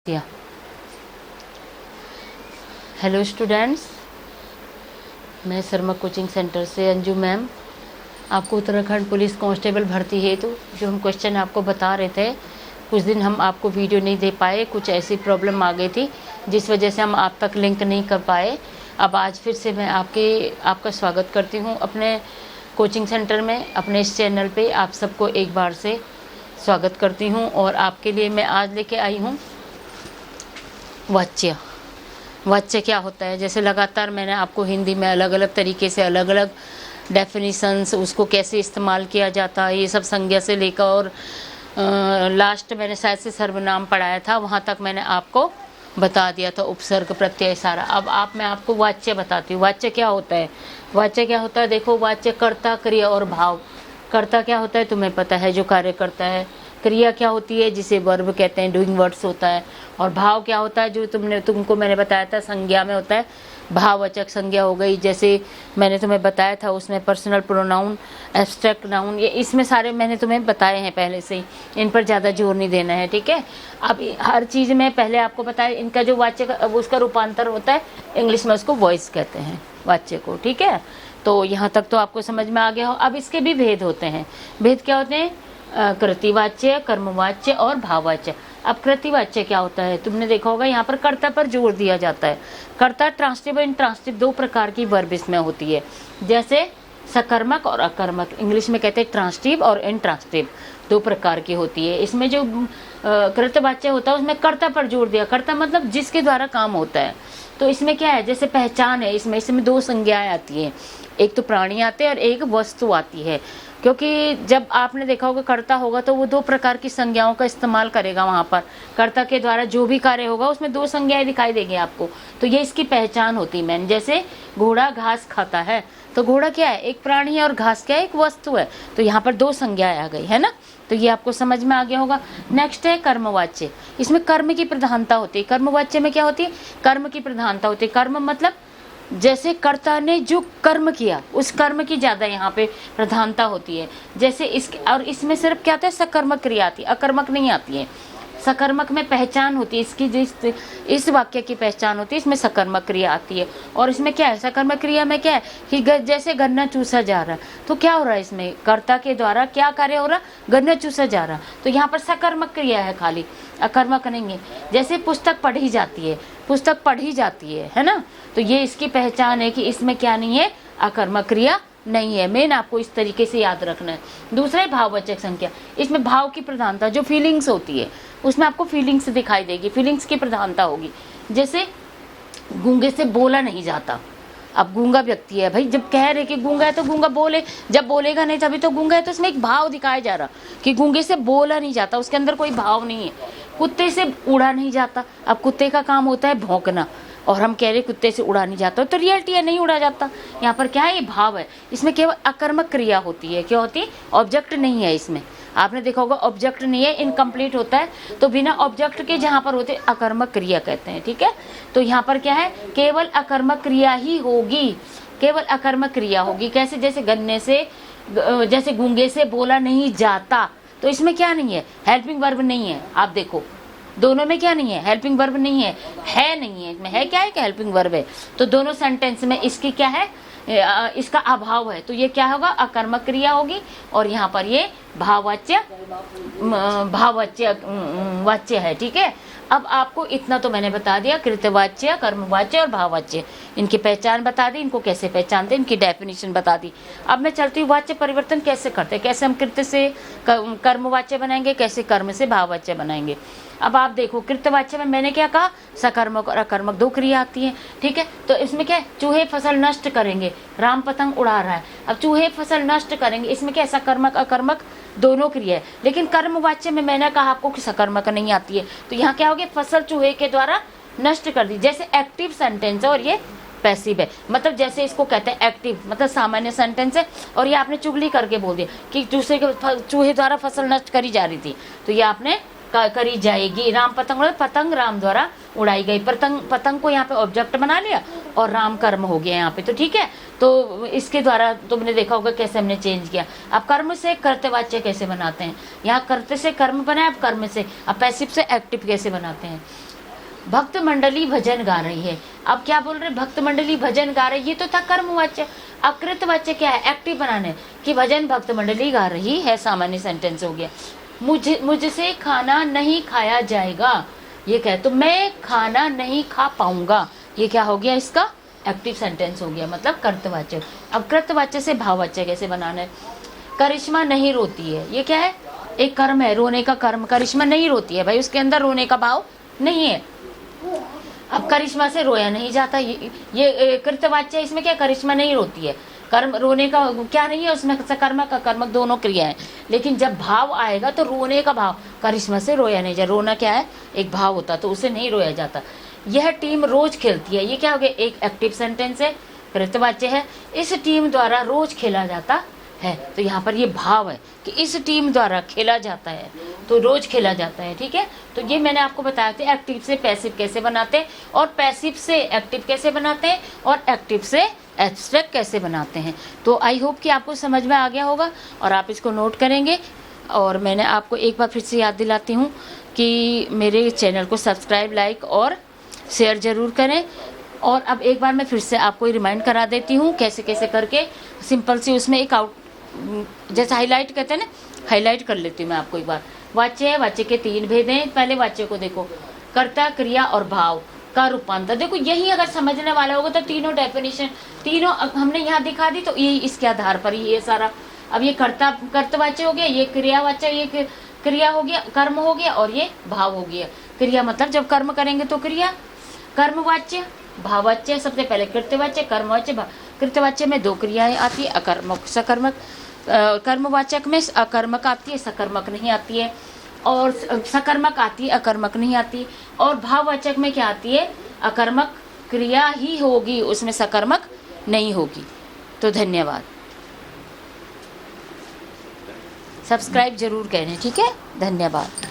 या hello students, मैं Sharma coaching centre से अंजू मैम आपको उत्तराखंड पुलिस कांस्टेबल भर्ती हेतु जो हम क्वेश्चन आपको बता रहे थे, कुछ दिन हम आपको वीडियो नहीं दे पाए, कुछ ऐसी प्रॉब्लम आ गई थी जिस वजह से हम आप तक लिंक नहीं कर पाए। अब आज फिर से मैं आपका स्वागत करती हूँ अपने कोचिंग सेंटर में, अपने इस चैनल पे आप सबको एक बार से स्वागत करती हूँ। और आपके लिए मैं आज लेके आई हूँ वाच्य। वाच्य क्या होता है, जैसे लगातार मैंने आपको हिंदी में अलग अलग तरीके से अलग अलग डेफिनेशंस, उसको कैसे इस्तेमाल किया जाता है, ये सब संज्ञा से लेकर और लास्ट मैंने शायद से सर्वनाम पढ़ाया था, वहाँ तक मैंने आपको बता दिया था, उपसर्ग प्रत्यय सारा। अब मैं आपको वाच्य बताती हूँ। वाच्य क्या होता है? वाच्य क्या होता है, देखो, वाच्य कर्ता, क्रिया और भाव। कर्ता क्या होता है तुम्हें पता है, जो कार्य करता है। क्रिया क्या होती है, जिसे वर्ब कहते हैं, डूइंग वर्ड्स होता है। और भाव क्या होता है, जो तुमको मैंने बताया था संज्ञा में होता है, भाववाचक संज्ञा हो गई। जैसे मैंने तुम्हें बताया था उसमें पर्सनल प्रोनाउन, एब्स्ट्रैक्ट नाउन, ये इसमें सारे मैंने तुम्हें बताए हैं पहले से ही, इन पर ज़्यादा जोर नहीं देना है, ठीक है। अब हर चीज़ में पहले आपको बताया, इनका जो वाच्य अब उसका रूपांतर होता है, इंग्लिश में उसको वॉइस कहते हैं वाच्य को, ठीक है। तो यहाँ तक तो आपको समझ में आ गया हो। अब इसके भी भेद होते हैं। भेद क्या होते हैं? कृतिवाच्य, कर्मवाच्य और भाववाच्य। अब कृतिवाच्य क्या होता है, तुमने देखा होगा यहाँ पर कर्ता पर जोर दिया जाता है। कर्ता ट्रांसटिव और इंट्रांसटिव दो प्रकार की वर्ब इसमें होती है, जैसे सकर्मक और अकर्मक, इंग्लिश में कहते हैं ट्रांसटिव और इंट्रांसटिव, दो प्रकार की होती है। इसमें जो कृतवाच्य होता है उसमें कर्ता पर जोर दिया, कर्ता मतलब जिसके द्वारा काम होता है। तो इसमें क्या है, जैसे पहचान है, इसमें दो संज्ञाएं आती हैं, एक तो प्राणी आते हैं और एक वस्तु आती है। क्योंकि जब आपने देखा होगा कर्ता होगा तो वो दो प्रकार की संज्ञाओं का इस्तेमाल करेगा वहाँ पर। कर्ता के द्वारा जो भी कार्य होगा उसमें दो संज्ञाएं दिखाई देंगी आपको, तो ये इसकी पहचान होती है। जैसे घोड़ा घास खाता है, तो घोड़ा क्या है, एक प्राणी है, और घास क्या है, एक वस्तु है। तो यहाँ पर दो संज्ञाएं आ गई है ना, तो ये आपको समझ में आ गया होगा। नेक्स्ट है कर्मवाच्य। इसमें कर्म की प्रधानता होती है। कर्मवाच्य में क्या होती है, कर्म की प्रधानता होती है। कर्म मतलब जैसे कर्ता ने जो कर्म किया उस कर्म की ज्यादा यहाँ पे प्रधानता होती है। जैसे और इसमें सिर्फ क्या आता है, सकर्मक क्रिया आती है, अकर्मक नहीं आती है। सकर्मक में पहचान होती है इसकी, इस वाक्य की पहचान होती है, इसमें सकर्मक क्रिया आती है। और इसमें क्या है, सकर्मक क्रिया में क्या है कि जैसे गन्ना चूसा जा रहा है, तो क्या हो रहा है, इसमें कर्ता के द्वारा क्या कार्य हो रहा, गन्ना चूसा जा रहा, तो यहाँ पर सकर्मक क्रिया है खाली, अकर्मक नहीं है। जैसे पुस्तक पढ़ी जाती है, पुस्तक पढ़ी जाती है ना, तो ये इसकी पहचान है कि इसमें क्या नहीं है, अकर्मक क्रिया नहीं है। मेन आपको इस तरीके से याद रखना है। दूसरा है भाववाचक संज्ञा। इसमें भाव की प्रधानता, जो फीलिंग्स होती है उसमें आपको फीलिंग्स दिखाई देगी, फीलिंग्स की प्रधानता होगी। जैसे गूंगे से बोला नहीं जाता। अब गूंगा व्यक्ति है भाई, जब कह रहे कि गूंगा है तो गूंगा बोले, जब बोलेगा नहीं तभी तो गूंगा है, तो इसमें एक भाव दिखाया जा रहा कि गूंगे से बोला नहीं जाता, उसके अंदर कोई भाव नहीं है। कुत्ते से उड़ा नहीं जाता, अब कुत्ते का काम होता है भौंकना, और हम कह रहे कुत्ते से उड़ा नहीं जाता, तो रियलिटी है नहीं उड़ा जाता। यहाँ पर क्या है, ये भाव है। इसमें केवल अकर्मक क्रिया होती है। क्या होती है, ऑब्जेक्ट नहीं है इसमें। आपने देखा होगा ऑब्जेक्ट नहीं है, इनकम्प्लीट होता है, तो बिना ऑब्जेक्ट के जहाँ पर होते अकर्मक क्रिया कहते हैं, ठीक है। तो यहाँ पर क्या है, केवल अकर्मक क्रिया ही होगी, केवल अकर्मक क्रिया होगी। कैसे, जैसे गन्ने से, जैसे गूंगे से बोला नहीं जाता, तो इसमें क्या नहीं है, हेल्पिंग वर्ब नहीं है। आप देखो दोनों में क्या नहीं है, हेल्पिंग वर्ब नहीं है, नहीं है, इसमें है क्या है कि हेल्पिंग वर्ब है। तो दोनों सेंटेंस में इसकी क्या है, इसका अभाव है, तो ये क्या होगा, अकर्मक क्रिया होगी। और यहाँ पर ये भाववाच्य वाच्य है, ठीक है। अब आपको इतना तो मैंने बता दिया, कृतवाच्य, कर्मवाच्य और भाववाच्य, इनकी पहचान बता दी, इनको कैसे पहचानते, इनकी डेफिनेशन बता दी। अब मैं चलती हूँ वाच्य परिवर्तन कैसे करते हैं, कैसे हम कृत्य से कर्मवाच्य बनाएंगे, कैसे कर्म से भाववाच्य बनाएंगे। अब आप देखो, कृतवाच्य में मैंने क्या कहा, सकर्मक और अकर्मक दो क्रिया आती है, ठीक है। तो इसमें क्या है, चूहे फसल नष्ट करेंगे, राम पतंग उड़ा रहा है। अब चूहे फसल नष्ट करेंगे, इसमें क्या है, सकर्मक अकर्मक दोनों क्रिया है। लेकिन कर्मवाच्य में मैंने कहा आपको कि सकर्मक नहीं आती है, तो यहाँ क्या हो गया, फसल चूहे के द्वारा नष्ट कर दी। जैसे एक्टिव सेंटेंस है और ये पैसिव है, मतलब जैसे इसको कहते हैं एक्टिव, मतलब सामान्य सेंटेंस है, और ये आपने चुगली करके बोल दिया कि दूसरे के चूहे द्वारा फसल नष्ट करी जा रही थी, तो ये आपने करी जाएगी। राम पतंग, पतंग राम द्वारा उड़ाई गई, पतंग को यहाँ पे ऑब्जेक्ट बना लिया और राम कर्म हो गया यहाँ पे, तो ठीक है। तो इसके द्वारा तुमने देखा होगा कैसे हमने चेंज किया। अब कर्म से कर्तवाच्य कैसे बनाते हैं, यहाँ कर्त से कर्म बना, अब कर्म से, अब पैसिव से एक्टिव कैसे बनाते हैं। भक्त मंडली भजन गा रही है। अब क्या बोल रहे, भक्त मंडली भजन गा रही, ये तो था कर्मवाच्य। अकृत वाच्य क्या है, एक्टिव बनाने कि भजन भक्त मंडली गा रही है, सामान्य सेंटेंस हो गया। मुझसे खाना नहीं खाया जाएगा, ये कहे तो मैं खाना नहीं खा पाऊंगा, ये क्या हो गया, इसका एक्टिव सेंटेंस हो गया, मतलब कर्तवाचक। अब कृतवाच्य से भाववाच्य कैसे बनाना है। करिश्मा नहीं रोती है, ये क्या है, एक कर्म है, रोने का कर्म। करिश्मा नहीं रोती है भाई, उसके अंदर रोने का भाव नहीं है। अब करिश्मा से रोया नहीं जाता, ये कृतवाच्य, इसमें क्या, करिश्मा नहीं रोती है, कर्म रोने का क्या नहीं है उसमें, सकर्मक अकर्मक दोनों क्रिया है। लेकिन जब भाव आएगा तो रोने का भाव, करिश्मा से रोया नहीं जाता, रोना क्या है, एक भाव होता, तो उसे नहीं रोया जाता। यह टीम रोज खेलती है, ये क्या हो गया, एक एक्टिव सेंटेंस है, कृतवाच्य है। इस टीम द्वारा रोज खेला जाता है, तो यहाँ पर ये भाव है कि इस टीम द्वारा खेला जाता है, तो रोज खेला जाता है, ठीक है। तो ये मैंने आपको बताया था एक्टिव से पैसिव कैसे बनाते हैं, और पैसिव से एक्टिव कैसे बनाते हैं, और एक्टिव से एब्स्ट्रैक्ट कैसे बनाते हैं। तो आई होप कि आपको समझ में आ गया होगा और आप इसको नोट करेंगे। और मैंने आपको एक बार फिर से याद दिलाती हूँ कि मेरे चैनल को सब्सक्राइब, लाइक और शेयर ज़रूर करें। और अब एक बार मैं फिर से आपको रिमाइंड करा देती हूँ कैसे कैसे करके, सिंपल सी उसमें एक आउट जैसे हाईलाइट कहते हैं ना, हाईलाइट कर लेती हूँ मैं आपको एक बार। वाच्य है, वाच्य के 3 भेद हैं। पहले वाच्य को देखो, कर्ता, क्रिया और भाव का रूपांतर। देखो यही अगर समझने वाला होगा तो तीनों डेफिनेशन, तीनों हमने यहाँ दिखा दी, तो ये इसके आधार पर ये सारा। अब ये कर्तवाच्य हो गया, ये क्रियावाच्य, ये क्रिया हो गया, कर्म हो गया, और ये भाव हो गया। क्रिया मतलब जब कर्म करेंगे तो क्रिया, कर्मवाच्य, भाववाच्य, सबसे पहले कृत्यवाच्य, कर्मवाच्य। कृत्यवाच्य में 2 क्रियाएं आती है, अकर्मक, सकर्मक। कर्मवाचक में अकर्मक आती है, सकर्मक नहीं आती है, और सकर्मक आती है, अकर्मक नहीं आती। और भाववाचक में क्या आती है, अकर्मक क्रिया ही होगी, उसमें सकर्मक नहीं होगी। तो धन्यवाद, सब्सक्राइब जरूर करें, ठीक है, धन्यवाद।